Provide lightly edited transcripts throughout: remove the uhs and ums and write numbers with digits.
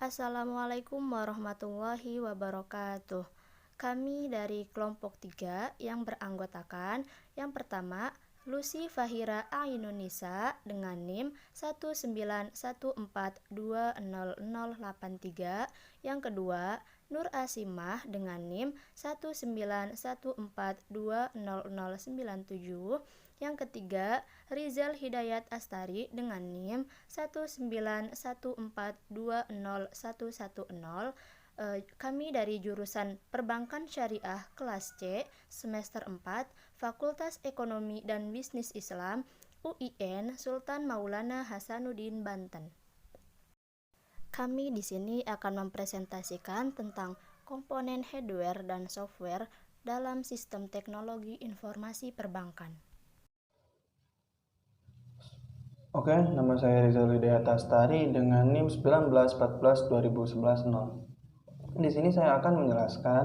Assalamualaikum warahmatullahi wabarakatuh. Kami dari kelompok 3 yang beranggotakan yang pertama Lucy Fahira Ainunisa dengan NIM 191420083, yang kedua Nur Asimah dengan NIM 191420097, yang ketiga Rizal Hidayat Astari dengan NIM 191420110. Kami dari jurusan Perbankan Syariah kelas C semester 4 Fakultas Ekonomi dan Bisnis Islam UIN Sultan Maulana Hasanuddin Banten. Kami di sini akan mempresentasikan tentang komponen hardware dan software dalam sistem teknologi informasi perbankan. Oke, nama saya Rizal Hidayat Astari dengan NIM 1914-2011-0. Di sini saya akan menjelaskan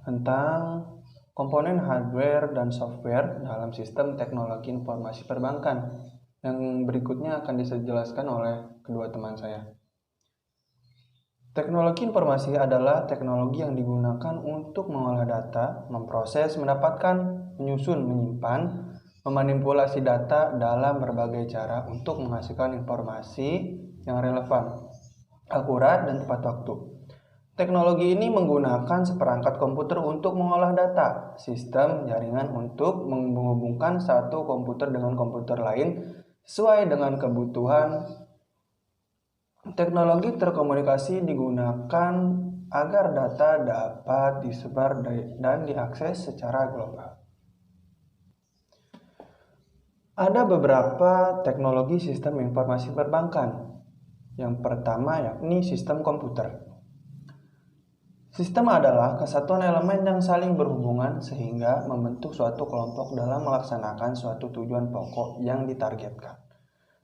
tentang komponen hardware dan software dalam sistem teknologi informasi perbankan. Yang berikutnya akan dijelaskan oleh kedua teman saya. Teknologi informasi adalah teknologi yang digunakan untuk mengolah data, memproses, mendapatkan, menyusun, menyimpan, memanipulasi data dalam berbagai cara untuk menghasilkan informasi yang relevan, akurat, dan tepat waktu. Teknologi ini menggunakan seperangkat komputer untuk mengolah data, sistem jaringan untuk menghubungkan satu komputer dengan komputer lain sesuai dengan kebutuhan. Teknologi telekomunikasi digunakan agar data dapat disebar dan diakses secara global. Ada beberapa teknologi sistem informasi perbankan. Yang pertama yakni sistem komputer. Sistem adalah kesatuan elemen yang saling berhubungan sehingga membentuk suatu kelompok dalam melaksanakan suatu tujuan pokok yang ditargetkan.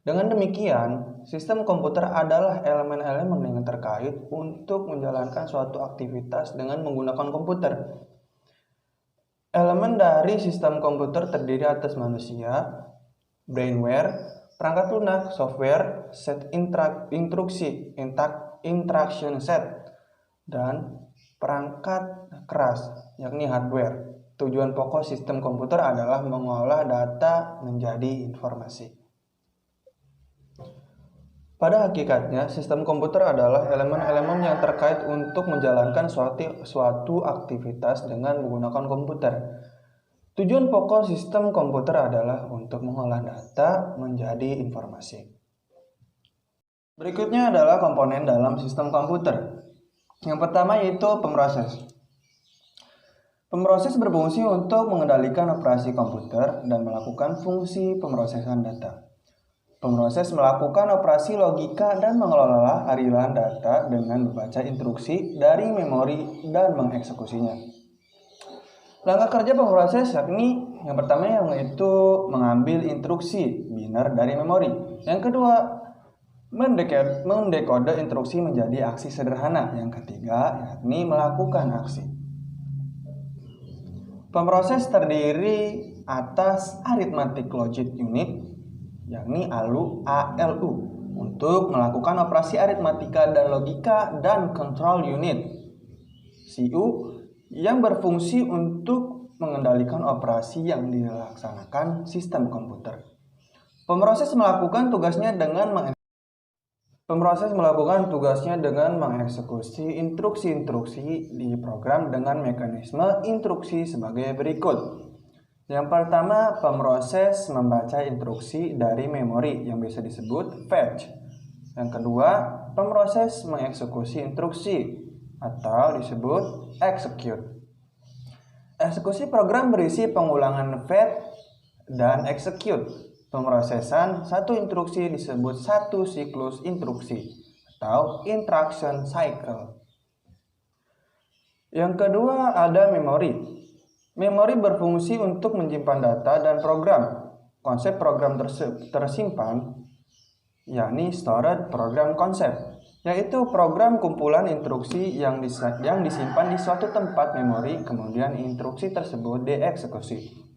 Dengan demikian, sistem komputer adalah elemen-elemen yang terkait untuk menjalankan suatu aktivitas dengan menggunakan komputer. Elemen dari sistem komputer terdiri atas manusia, brainware, perangkat lunak, software, set instruksi, instruction set, dan perangkat keras, yakni hardware. Tujuan pokok sistem komputer adalah mengolah data menjadi informasi. Pada hakikatnya, sistem komputer adalah elemen-elemen yang terkait untuk menjalankan suatu aktivitas dengan menggunakan komputer. Tujuan pokok sistem komputer adalah untuk mengolah data menjadi informasi. Berikutnya adalah komponen dalam sistem komputer. Yang pertama yaitu pemroses. Pemroses berfungsi untuk mengendalikan operasi komputer dan melakukan fungsi pemrosesan data. Pemroses melakukan operasi logika dan mengelola aliran data dengan membaca instruksi dari memori dan mengeksekusinya. Langkah kerja pemroses yakni yang pertama yaitu mengambil instruksi biner dari memori. Yang kedua, mendekode instruksi menjadi aksi sederhana. Yang ketiga, yakni melakukan aksi. Pemroses terdiri atas arithmetic logic unit, yakni ALU, untuk melakukan operasi aritmatika dan logika, dan control unit, CU, yang berfungsi untuk mengendalikan operasi yang dilaksanakan sistem komputer. Pemroses melakukan tugasnya dengan mengeksekusi instruksi-instruksi di program dengan mekanisme instruksi sebagai berikut. Yang pertama, pemroses membaca instruksi dari memori yang bisa disebut fetch. Yang kedua, pemroses mengeksekusi instruksi atau disebut execute. Eksekusi program berisi pengulangan fetch dan execute. Pemrosesan satu instruksi disebut satu siklus instruksi atau instruction cycle. Yang kedua ada memori. Memori berfungsi untuk menyimpan data dan program. Konsep program tersimpan yakni stored program concept, yaitu program kumpulan instruksi yang disimpan di suatu tempat memori, kemudian instruksi tersebut dieksekusi.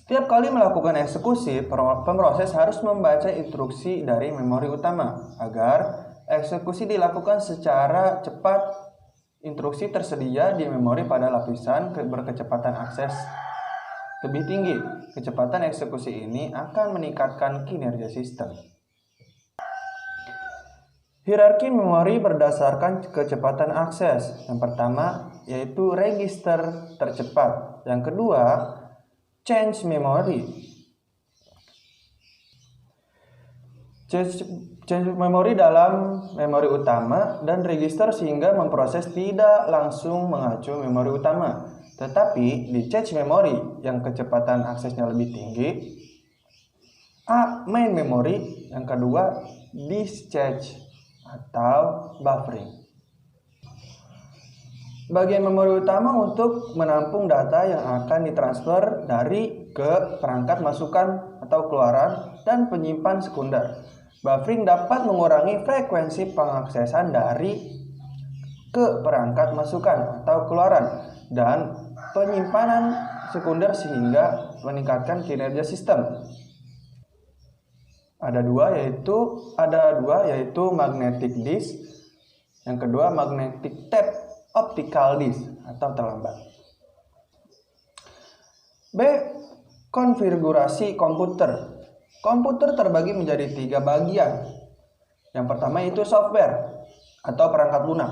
Setiap kali melakukan eksekusi, pemroses harus membaca instruksi dari memori utama agar Eksekusi dilakukan secara cepat. Instruksi tersedia di memori pada lapisan berkecepatan akses lebih tinggi. Kecepatan eksekusi ini akan meningkatkan kinerja sistem. Hierarki memori berdasarkan kecepatan akses. Yang pertama yaitu register tercepat. Yang kedua, change memory. Change memory dalam memori utama dan register sehingga memproses tidak langsung mengacu memori utama. Tetapi di change memory yang kecepatan aksesnya lebih tinggi, main memory, yang kedua discharge atau buffering. Bagian memori utama untuk menampung data yang akan ditransfer dari ke perangkat masukan atau keluaran dan penyimpan sekunder. Buffering dapat mengurangi frekuensi pengaksesan dari ke perangkat masukan atau keluaran dan penyimpanan sekunder sehingga meningkatkan kinerja sistem. Ada dua yaitu magnetic disk, yang kedua magnetic tape optical disk atau terlambat. B. Konfigurasi komputer. Komputer terbagi menjadi 3 bagian. Yang pertama itu software atau perangkat lunak.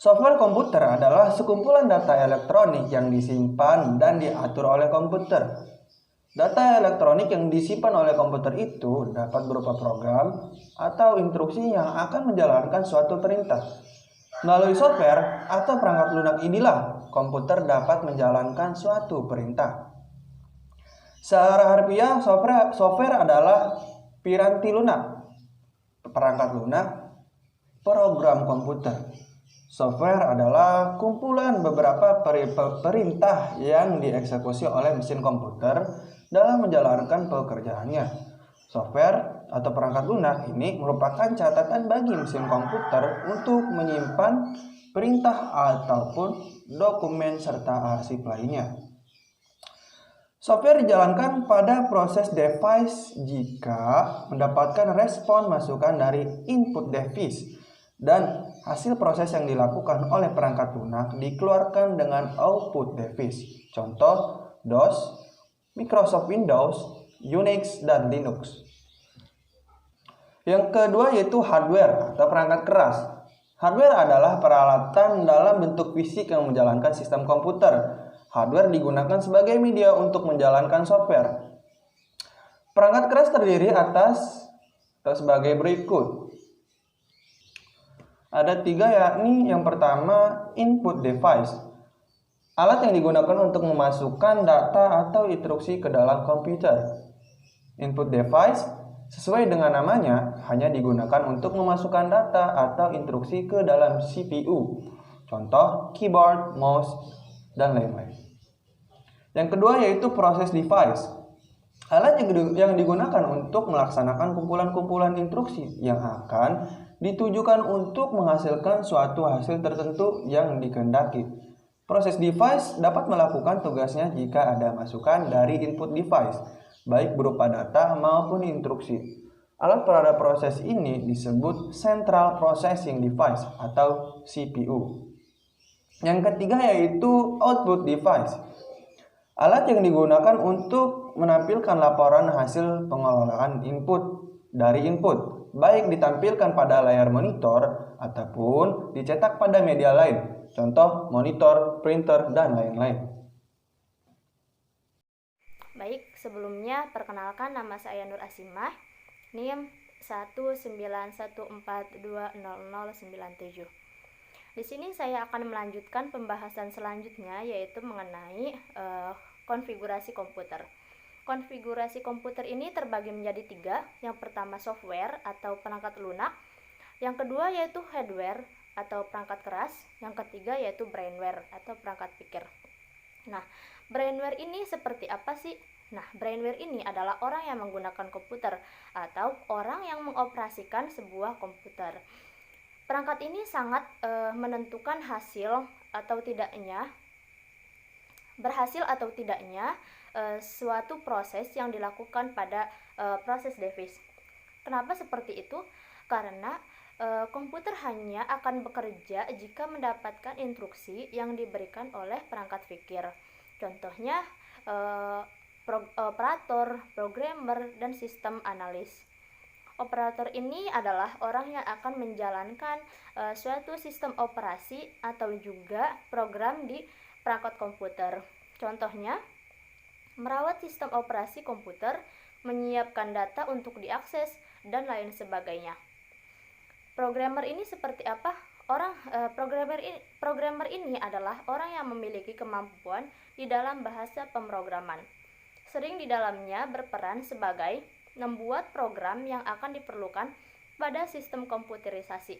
Software komputer adalah sekumpulan data elektronik yang disimpan dan diatur oleh komputer. Data elektronik yang disimpan oleh komputer itu dapat berupa program atau instruksi yang akan menjalankan suatu perintah. Melalui software atau perangkat lunak inilah komputer dapat menjalankan suatu perintah. Secara harfiah, software adalah piranti lunak, perangkat lunak, program komputer. Software adalah kumpulan beberapa perintah yang dieksekusi oleh mesin komputer dalam menjalankan pekerjaannya. Software atau perangkat lunak ini merupakan catatan bagi mesin komputer untuk menyimpan perintah ataupun dokumen serta arsip lainnya. Software dijalankan pada proses device jika mendapatkan respon masukan dari input device dan hasil proses yang dilakukan oleh perangkat lunak dikeluarkan dengan output device. Contoh DOS, Microsoft Windows, Unix, dan Linux. Yang kedua yaitu hardware atau perangkat keras. Hardware adalah peralatan dalam bentuk fisik yang menjalankan sistem komputer. Hardware digunakan sebagai media untuk menjalankan software. Perangkat keras terdiri atas atau sebagai berikut. Ada 3 yakni yang pertama input device. Alat yang digunakan untuk memasukkan data atau instruksi ke dalam komputer. Input device sesuai dengan namanya hanya digunakan untuk memasukkan data atau instruksi ke dalam CPU. Contoh keyboard, mouse, dan lain-lain. Yang kedua yaitu proses device. Alat yang digunakan untuk melaksanakan kumpulan-kumpulan instruksi yang akan ditujukan untuk menghasilkan suatu hasil tertentu yang dikehendaki. Proses device dapat melakukan tugasnya jika ada masukan dari input device, baik berupa data maupun instruksi. Alat pada proses ini disebut Central Processing Device atau CPU. Yang ketiga yaitu output device. Alat yang digunakan untuk menampilkan laporan hasil pengelolaan input dari input, baik ditampilkan pada layar monitor ataupun dicetak pada media lain, contoh monitor, printer, dan lain-lain. Baik, sebelumnya perkenalkan nama saya Nur Asimah, NIM 191420097. Di sini saya akan melanjutkan pembahasan selanjutnya yaitu mengenai konfigurasi komputer. Konfigurasi komputer ini terbagi menjadi 3. Yang pertama software atau perangkat lunak, yang kedua yaitu hardware atau perangkat keras, yang ketiga yaitu brainware atau perangkat pikir. Nah, brainware ini seperti apa sih? Nah, brainware ini adalah orang yang menggunakan komputer atau orang yang mengoperasikan sebuah komputer. Perangkat ini sangat menentukan berhasil atau tidaknya suatu proses yang dilakukan pada proses device. Kenapa seperti itu? karena komputer hanya akan bekerja jika mendapatkan instruksi yang diberikan oleh perangkat pikir. Contohnya operator, programmer, dan sistem analis. Operator ini adalah orang yang akan menjalankan suatu sistem operasi atau juga program di perangkat komputer. Contohnya, merawat sistem operasi komputer, menyiapkan data untuk diakses, dan lain sebagainya. Programmer ini seperti apa? Programmer ini adalah orang yang memiliki kemampuan di dalam bahasa pemrograman. Sering di dalamnya berperan sebagai membuat program yang akan diperlukan pada sistem komputerisasi.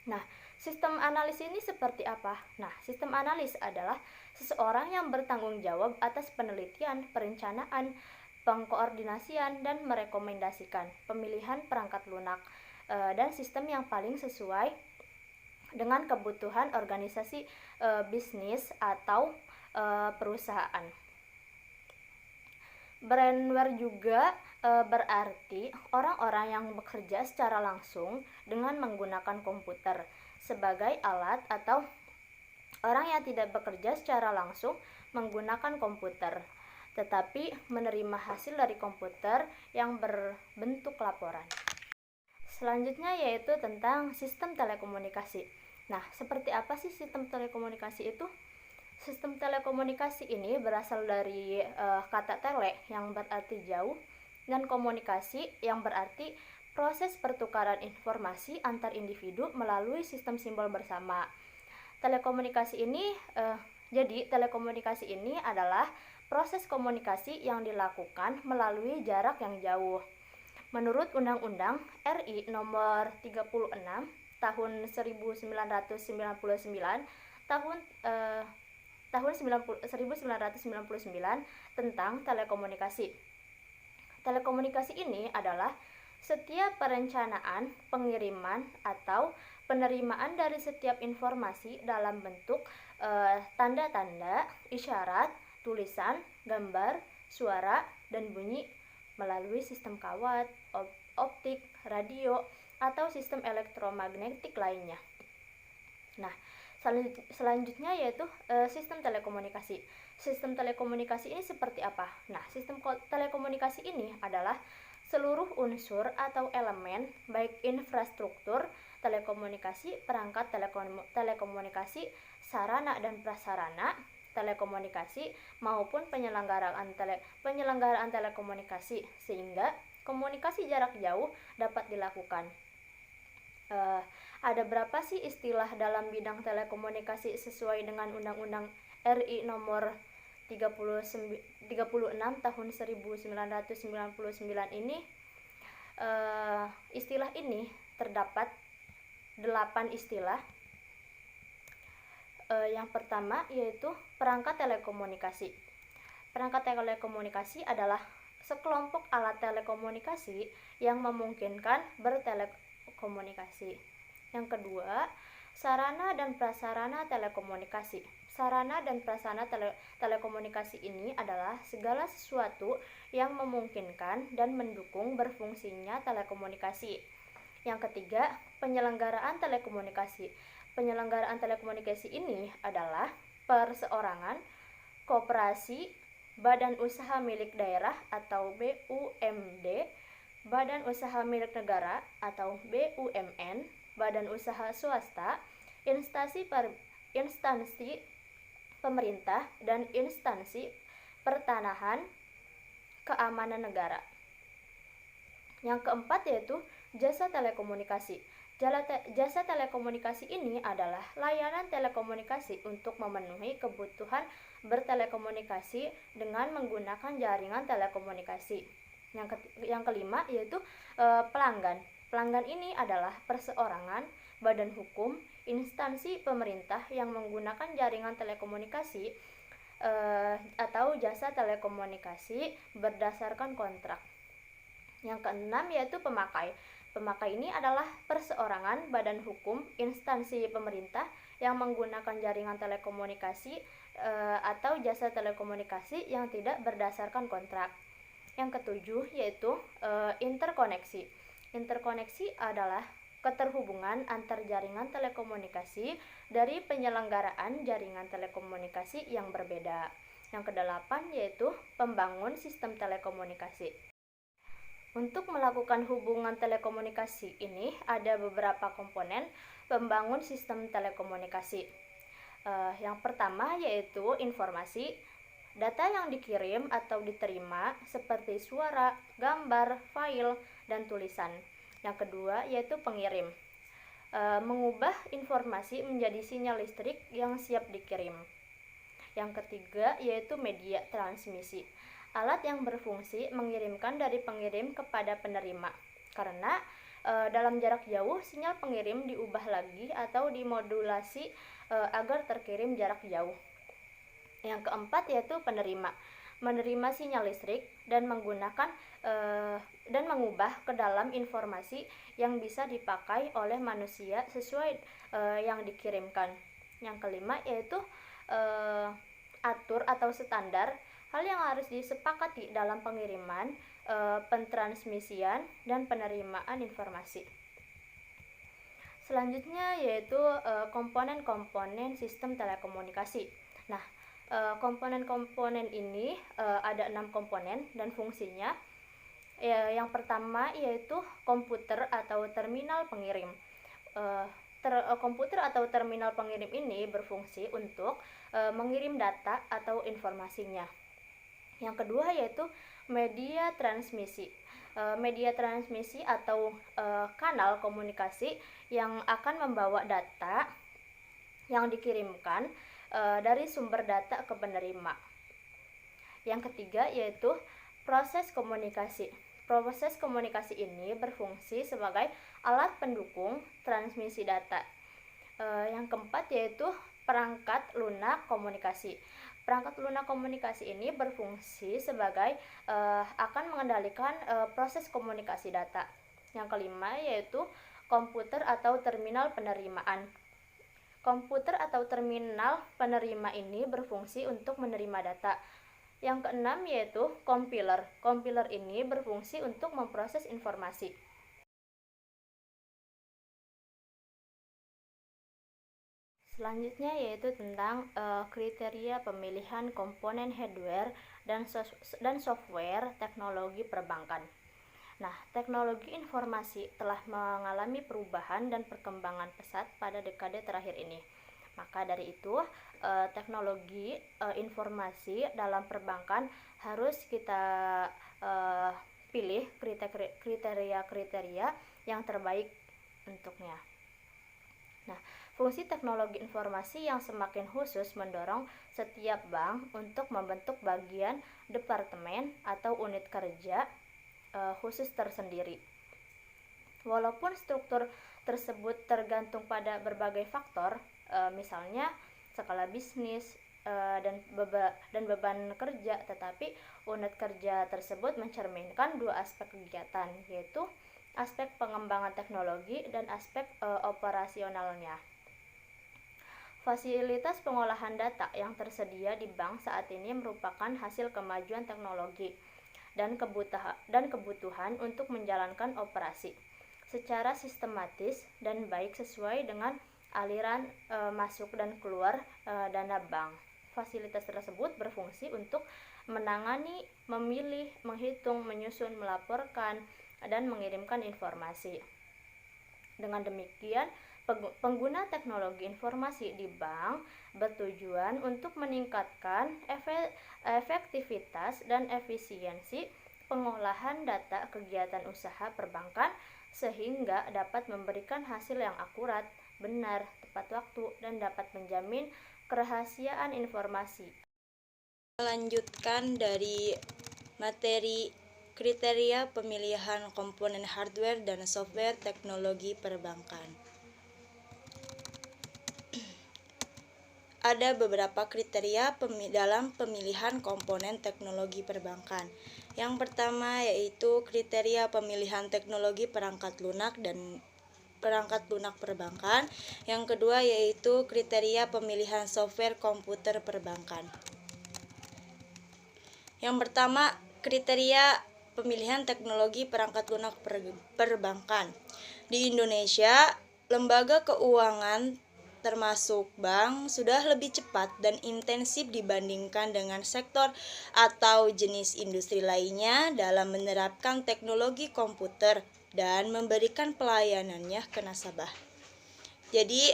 Nah, sistem analis ini seperti apa? Nah, sistem analis adalah seseorang yang bertanggung jawab atas penelitian, perencanaan, pengkoordinasian, dan merekomendasikan pemilihan perangkat lunak dan sistem yang paling sesuai dengan kebutuhan organisasi bisnis atau perusahaan. Brainware juga berarti orang-orang yang bekerja secara langsung dengan menggunakan komputer sebagai alat atau orang yang tidak bekerja secara langsung menggunakan komputer, tetapi menerima hasil dari komputer yang berbentuk laporan. Selanjutnya yaitu tentang sistem telekomunikasi. Nah, seperti apa sih sistem telekomunikasi itu? Sistem telekomunikasi ini berasal dari kata tele yang berarti jauh dan komunikasi yang berarti proses pertukaran informasi antar individu melalui sistem simbol bersama. Telekomunikasi ini adalah proses komunikasi yang dilakukan melalui jarak yang jauh. Menurut Undang-Undang RI Nomor 36 Tahun 1999 tahun 1999 tentang telekomunikasi. Telekomunikasi ini adalah setiap perencanaan, pengiriman, atau penerimaan dari setiap informasi dalam bentuk tanda-tanda, isyarat, tulisan, gambar, suara, dan bunyi melalui sistem kawat, optik, radio, atau sistem elektromagnetik lainnya. Nah, selanjutnya yaitu sistem telekomunikasi. Sistem telekomunikasi ini seperti apa? Nah, sistem telekomunikasi ini adalah seluruh unsur atau elemen, baik infrastruktur telekomunikasi, perangkat telekomunikasi, sarana dan prasarana telekomunikasi maupun penyelenggaraan telekomunikasi sehingga komunikasi jarak jauh dapat dilakukan. Ada berapa sih istilah dalam bidang telekomunikasi sesuai dengan Undang-Undang RI Nomor 36 Tahun 1999 ini? Istilah ini terdapat 8 istilah. Yang pertama yaitu perangkat telekomunikasi. Perangkat telekomunikasi adalah sekelompok alat telekomunikasi yang memungkinkan bertelekomunikasi. Yang kedua, sarana dan prasarana telekomunikasi. Sarana dan prasarana telekomunikasi ini adalah segala sesuatu yang memungkinkan dan mendukung berfungsinya telekomunikasi. Yang ketiga, penyelenggaraan telekomunikasi. Penyelenggaraan telekomunikasi ini adalah perseorangan, koperasi, badan usaha milik daerah atau BUMD, badan usaha milik negara atau BUMN, badan usaha swasta, instansi pemerintah, dan instansi pertanahan keamanan negara. Yang keempat yaitu jasa telekomunikasi. Jasa telekomunikasi ini adalah layanan telekomunikasi untuk memenuhi kebutuhan bertelekomunikasi dengan menggunakan jaringan telekomunikasi. Yang kelima yaitu pelanggan. Pelanggan ini adalah perseorangan, badan hukum, instansi pemerintah yang menggunakan jaringan telekomunikasi atau jasa telekomunikasi berdasarkan kontrak. Yang keenam yaitu pemakai. Pemakai ini adalah perseorangan, badan hukum, instansi pemerintah yang menggunakan jaringan telekomunikasi atau jasa telekomunikasi yang tidak berdasarkan kontrak. Yang ketujuh yaitu interkoneksi. Interkoneksi adalah keterhubungan antar jaringan telekomunikasi dari penyelenggaraan jaringan telekomunikasi yang berbeda. Yang kedelapan yaitu pembangun sistem telekomunikasi. Untuk melakukan hubungan telekomunikasi ini ada beberapa komponen pembangun sistem telekomunikasi. Yang pertama yaitu informasi. Data yang dikirim atau diterima seperti suara, gambar, file, dan tulisan. Yang kedua yaitu pengirim. Mengubah informasi menjadi sinyal listrik yang siap dikirim. Yang ketiga yaitu media transmisi. Alat yang berfungsi mengirimkan dari pengirim kepada penerima. Karena dalam jarak jauh sinyal pengirim diubah lagi atau dimodulasi agar terkirim jarak jauh. Yang keempat yaitu penerima, menerima sinyal listrik dan menggunakan dan mengubah ke dalam informasi yang bisa dipakai oleh manusia sesuai yang dikirimkan. Yang kelima yaitu atur atau standar, hal yang harus disepakati dalam pengiriman, pentransmisian, dan penerimaan informasi. Selanjutnya yaitu komponen-komponen sistem telekomunikasi. Nah, komponen-komponen ini ada 6 komponen dan fungsinya. Yang pertama yaitu komputer atau terminal pengirim. Komputer atau terminal pengirim ini berfungsi untuk mengirim data atau informasinya. Yang kedua yaitu media transmisi. Media transmisi atau kanal komunikasi yang akan membawa data yang dikirimkan dari sumber data ke penerima. Yang ketiga yaitu proses komunikasi. Proses komunikasi ini berfungsi sebagai alat pendukung transmisi data. Yang keempat yaitu perangkat lunak komunikasi. Perangkat lunak komunikasi ini berfungsi sebagai akan mengendalikan proses komunikasi data. Yang kelima yaitu komputer atau terminal penerimaan. Komputer atau terminal penerima ini berfungsi untuk menerima data. Yang keenam yaitu compiler. Compiler ini berfungsi untuk memproses informasi. Selanjutnya yaitu tentang kriteria pemilihan komponen hardware dan software teknologi perbankan. Nah, teknologi informasi telah mengalami perubahan dan perkembangan pesat pada dekade terakhir ini. Maka dari itu, teknologi informasi dalam perbankan harus kita pilih kriteria-kriteria yang terbaik untuknya. Nah, fungsi teknologi informasi yang semakin khusus mendorong setiap bank untuk membentuk bagian departemen atau unit kerja khusus tersendiri. Walaupun struktur tersebut tergantung pada berbagai faktor, misalnya skala bisnis dan beban kerja, tetapi unit kerja tersebut mencerminkan dua aspek kegiatan, yaitu aspek pengembangan teknologi dan aspek operasionalnya. Fasilitas pengolahan data yang tersedia di bank saat ini merupakan hasil kemajuan teknologi dan kebutuhan untuk menjalankan operasi secara sistematis dan baik sesuai dengan aliran masuk dan keluar dana bank. Fasilitas tersebut berfungsi untuk menangani, memilih, menghitung, menyusun, melaporkan, dan mengirimkan informasi. Dengan demikian, pengguna teknologi informasi di bank bertujuan untuk meningkatkan efektivitas dan efisiensi pengolahan data kegiatan usaha perbankan sehingga dapat memberikan hasil yang akurat, benar, tepat waktu, dan dapat menjamin kerahasiaan informasi. Melanjutkan dari materi kriteria pemilihan komponen hardware dan software teknologi perbankan. Ada beberapa kriteria dalam pemilihan komponen teknologi perbankan. Yang pertama yaitu kriteria pemilihan teknologi perangkat lunak dan perangkat lunak perbankan. Yang kedua yaitu kriteria pemilihan software komputer perbankan. Yang pertama, kriteria pemilihan teknologi perangkat lunak perbankan. Di Indonesia, lembaga keuangan termasuk bank sudah lebih cepat dan intensif dibandingkan dengan sektor atau jenis industri lainnya dalam menerapkan teknologi komputer dan memberikan pelayanannya ke nasabah. Jadi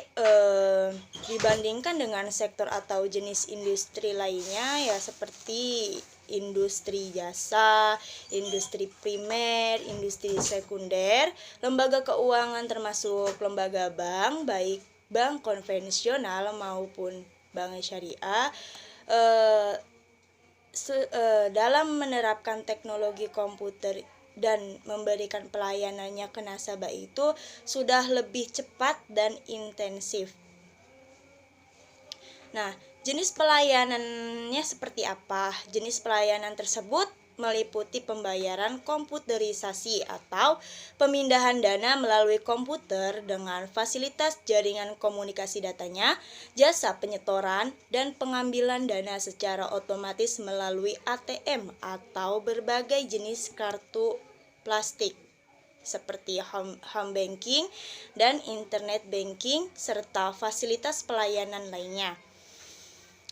dibandingkan dengan sektor atau jenis industri lainnya ya seperti industri jasa, industri primer, industri sekunder, lembaga keuangan termasuk lembaga bank, baik bank konvensional maupun bank syariah, dalam menerapkan teknologi komputer dan memberikan pelayanannya ke nasabah itu sudah lebih cepat dan intensif. Nah, jenis pelayanannya seperti apa? Jenis pelayanan tersebut meliputi pembayaran komputerisasi atau pemindahan dana melalui komputer dengan fasilitas jaringan komunikasi datanya, jasa penyetoran, dan pengambilan dana secara otomatis melalui ATM atau berbagai jenis kartu plastik seperti home banking dan internet banking serta fasilitas pelayanan lainnya.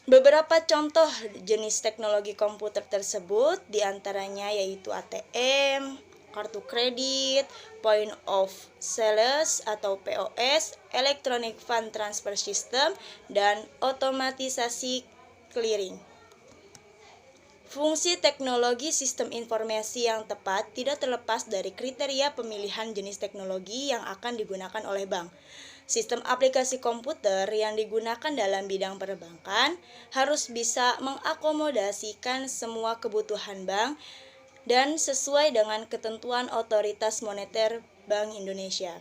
Beberapa contoh jenis teknologi komputer tersebut diantaranya yaitu ATM, kartu kredit, point of sales atau POS, electronic fund transfer system, dan otomatisasi clearing. Fungsi teknologi sistem informasi yang tepat tidak terlepas dari kriteria pemilihan jenis teknologi yang akan digunakan oleh bank. Sistem aplikasi komputer yang digunakan dalam bidang perbankan harus bisa mengakomodasikan semua kebutuhan bank dan sesuai dengan ketentuan Otoritas Moneter Bank Indonesia.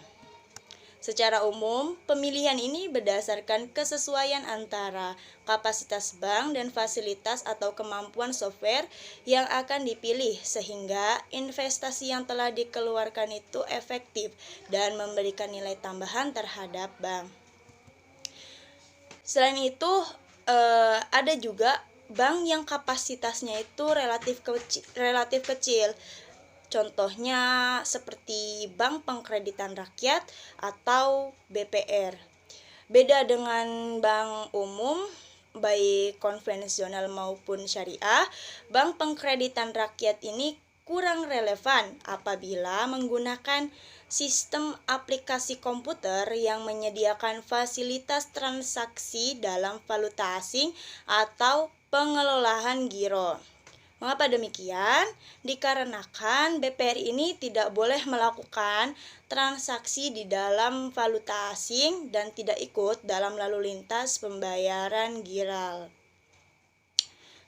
Secara umum, pemilihan ini berdasarkan kesesuaian antara kapasitas bank dan fasilitas atau kemampuan software yang akan dipilih sehingga investasi yang telah dikeluarkan itu efektif dan memberikan nilai tambahan terhadap bank. Selain itu, ada juga bank yang kapasitasnya itu relatif kecil. Contohnya seperti Bank Pengkreditan Rakyat atau BPR. Beda dengan bank umum, baik konvensional maupun syariah, Bank Pengkreditan Rakyat ini kurang relevan apabila menggunakan sistem aplikasi komputer yang menyediakan fasilitas transaksi dalam valuta asing atau pengelolaan giro. Mengapa demikian? Dikarenakan BPR ini tidak boleh melakukan transaksi di dalam valuta asing dan tidak ikut dalam lalu lintas pembayaran giral.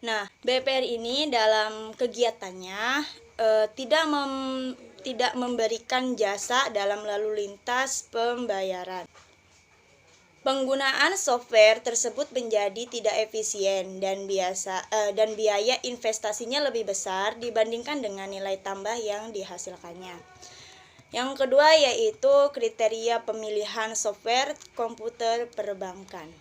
Nah, BPR ini dalam kegiatannya tidak memberikan jasa dalam lalu lintas pembayaran. Penggunaan software tersebut menjadi tidak efisien dan biaya investasinya lebih besar dibandingkan dengan nilai tambah yang dihasilkannya. Yang kedua yaitu kriteria pemilihan software komputer perbankan.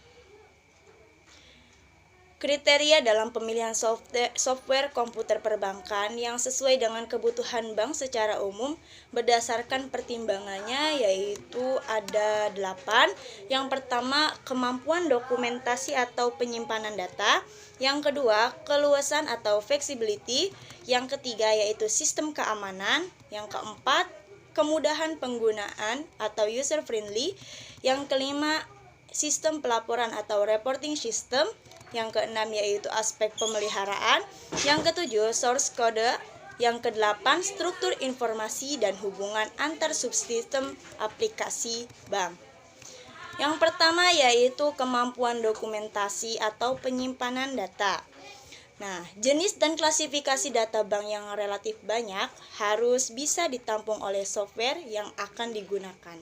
Kriteria dalam pemilihan software komputer perbankan yang sesuai dengan kebutuhan bank secara umum berdasarkan pertimbangannya yaitu ada 8. Yang pertama, kemampuan dokumentasi atau penyimpanan data. Yang kedua, keluasan atau flexibility. Yang ketiga yaitu sistem keamanan. Yang keempat, kemudahan penggunaan atau user friendly. Yang kelima, sistem pelaporan atau reporting system. Yang keenam yaitu aspek pemeliharaan. Yang ketujuh, source code. Yang kedelapan, struktur informasi dan hubungan antar subsistem aplikasi bank. Yang pertama yaitu kemampuan dokumentasi atau penyimpanan data. Nah, jenis dan klasifikasi data bank yang relatif banyak harus bisa ditampung oleh software yang akan digunakan,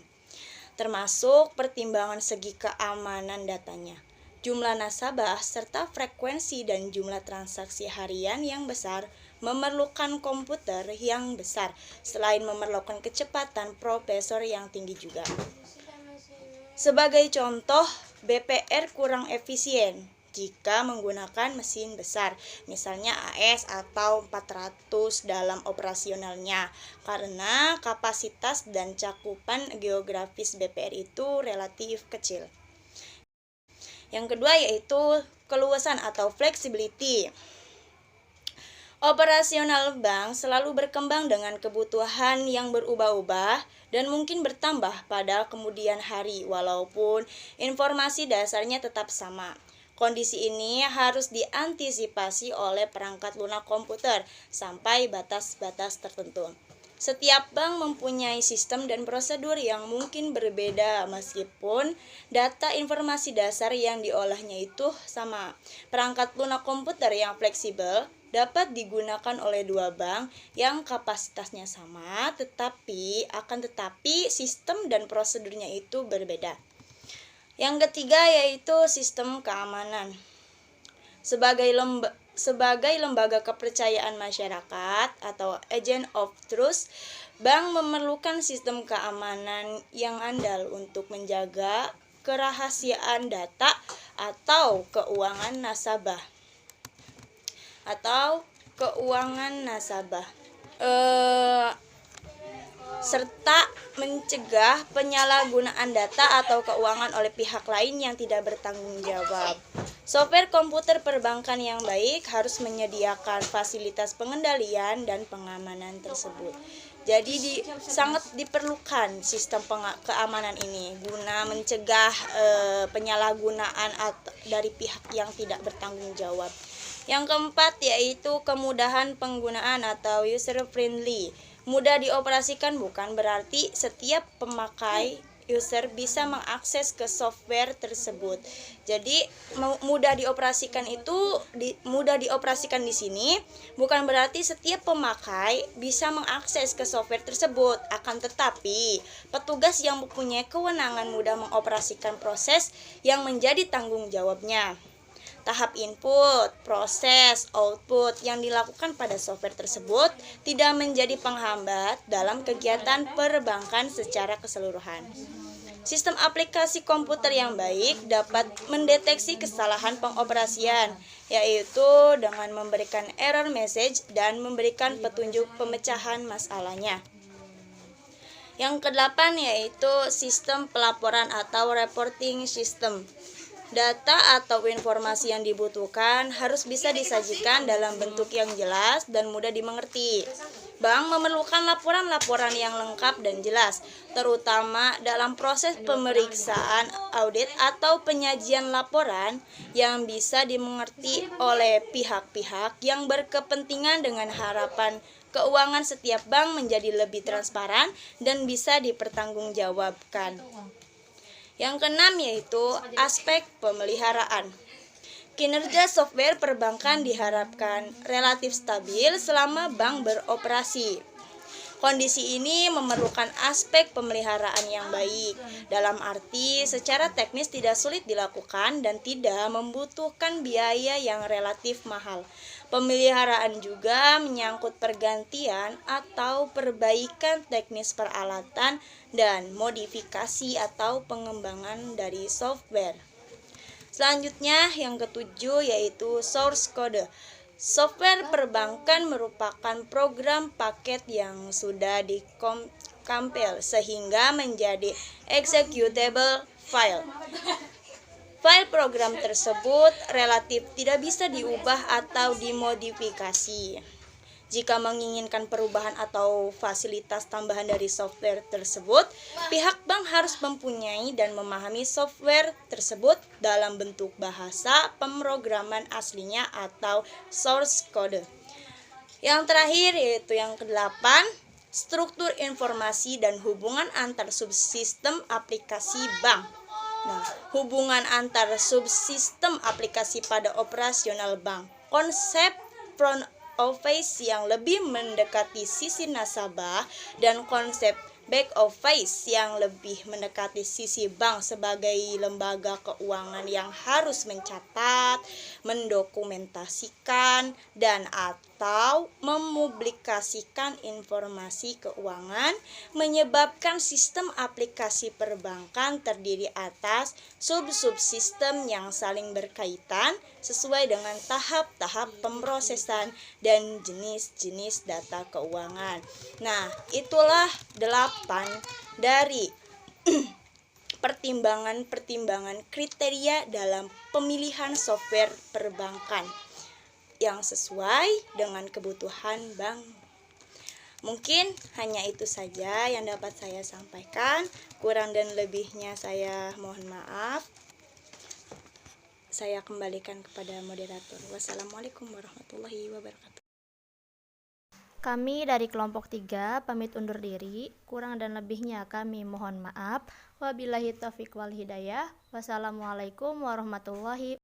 termasuk pertimbangan segi keamanan datanya, jumlah nasabah, serta frekuensi dan jumlah transaksi harian yang besar memerlukan komputer yang besar, selain memerlukan kecepatan prosesor yang tinggi juga. Sebagai contoh, BPR kurang efisien jika menggunakan mesin besar, misalnya AS atau 400 dalam operasionalnya, karena kapasitas dan cakupan geografis BPR itu relatif kecil. Yang kedua yaitu keluasan atau flexibility. Operasional bank selalu berkembang dengan kebutuhan yang berubah-ubah dan mungkin bertambah pada kemudian hari walaupun informasi dasarnya tetap sama. Kondisi ini harus diantisipasi oleh perangkat lunak komputer sampai batas-batas tertentu. Setiap bank mempunyai sistem dan prosedur yang mungkin berbeda meskipun data informasi dasar yang diolahnya itu sama. Perangkat lunak komputer yang fleksibel dapat digunakan oleh dua bank yang kapasitasnya sama, tetapi sistem dan prosedurnya itu berbeda. Yang ketiga yaitu sistem keamanan. Sebagai lembaga kepercayaan masyarakat atau agent of trust, bank memerlukan sistem keamanan yang andal untuk menjaga kerahasiaan data atau keuangan nasabah. Serta mencegah penyalahgunaan data atau keuangan oleh pihak lain yang tidak bertanggung jawab. Software komputer perbankan yang baik harus menyediakan fasilitas pengendalian dan pengamanan tersebut. Jadi sangat diperlukan sistem keamanan ini guna mencegah penyalahgunaan dari pihak yang tidak bertanggung jawab. Yang keempat yaitu kemudahan penggunaan atau user friendly. Mudah dioperasikan bukan berarti setiap pemakai user bisa mengakses ke software tersebut. Jadi mudah dioperasikan di sini bukan berarti setiap pemakai bisa mengakses ke software tersebut. Akan tetapi petugas yang mempunyai kewenangan mudah mengoperasikan proses yang menjadi tanggung jawabnya. Tahap input, proses, output yang dilakukan pada software tersebut tidak menjadi penghambat dalam kegiatan perbankan secara keseluruhan. Sistem aplikasi komputer yang baik dapat mendeteksi kesalahan pengoperasian, yaitu dengan memberikan error message dan memberikan petunjuk pemecahan masalahnya. Yang kedelapan yaitu sistem pelaporan atau reporting system. Data atau informasi yang dibutuhkan harus bisa disajikan dalam bentuk yang jelas dan mudah dimengerti. Bank memerlukan laporan-laporan yang lengkap dan jelas, terutama dalam proses pemeriksaan audit atau penyajian laporan yang bisa dimengerti oleh pihak-pihak yang berkepentingan dengan harapan keuangan setiap bank menjadi lebih transparan dan bisa dipertanggungjawabkan. Yang keenam yaitu aspek pemeliharaan. Kinerja software perbankan diharapkan relatif stabil selama bank beroperasi. Kondisi ini memerlukan aspek pemeliharaan yang baik, dalam arti secara teknis tidak sulit dilakukan dan tidak membutuhkan biaya yang relatif mahal. Pemeliharaan juga menyangkut pergantian atau perbaikan teknis peralatan dan modifikasi atau pengembangan dari software. Selanjutnya yang ketujuh yaitu source code. Software perbankan merupakan program paket yang sudah dikompil sehingga menjadi executable file. File program tersebut relatif tidak bisa diubah atau dimodifikasi. Jika menginginkan perubahan atau fasilitas tambahan dari software tersebut, pihak bank harus mempunyai dan memahami software tersebut dalam bentuk bahasa pemrograman aslinya atau source code. Yang terakhir yaitu yang ke-8, struktur informasi dan hubungan antar subsistem aplikasi bank. Hubungan antar subsistem aplikasi pada operasional bank. Konsep front office yang lebih mendekati sisi nasabah dan konsep back office yang lebih mendekati sisi bank sebagai lembaga keuangan yang harus mencatat, mendokumentasikan, dan atau memublikasikan informasi keuangan, menyebabkan sistem aplikasi perbankan terdiri atas sub-subsistem yang saling berkaitan sesuai dengan tahap-tahap pemrosesan dan jenis-jenis data keuangan. Nah, itulah 8 dari pertimbangan-pertimbangan kriteria dalam pemilihan software perbankan yang sesuai dengan kebutuhan bank. Mungkin hanya itu saja yang dapat saya sampaikan. Kurang dan lebihnya saya mohon maaf. Saya kembalikan kepada moderator. Wassalamualaikum warahmatullahi wabarakatuh. Kami dari kelompok 3 pamit undur diri. Kurang dan lebihnya kami mohon maaf. Wabillahi taufiq wal hidayah. Wassalamualaikum warahmatullahi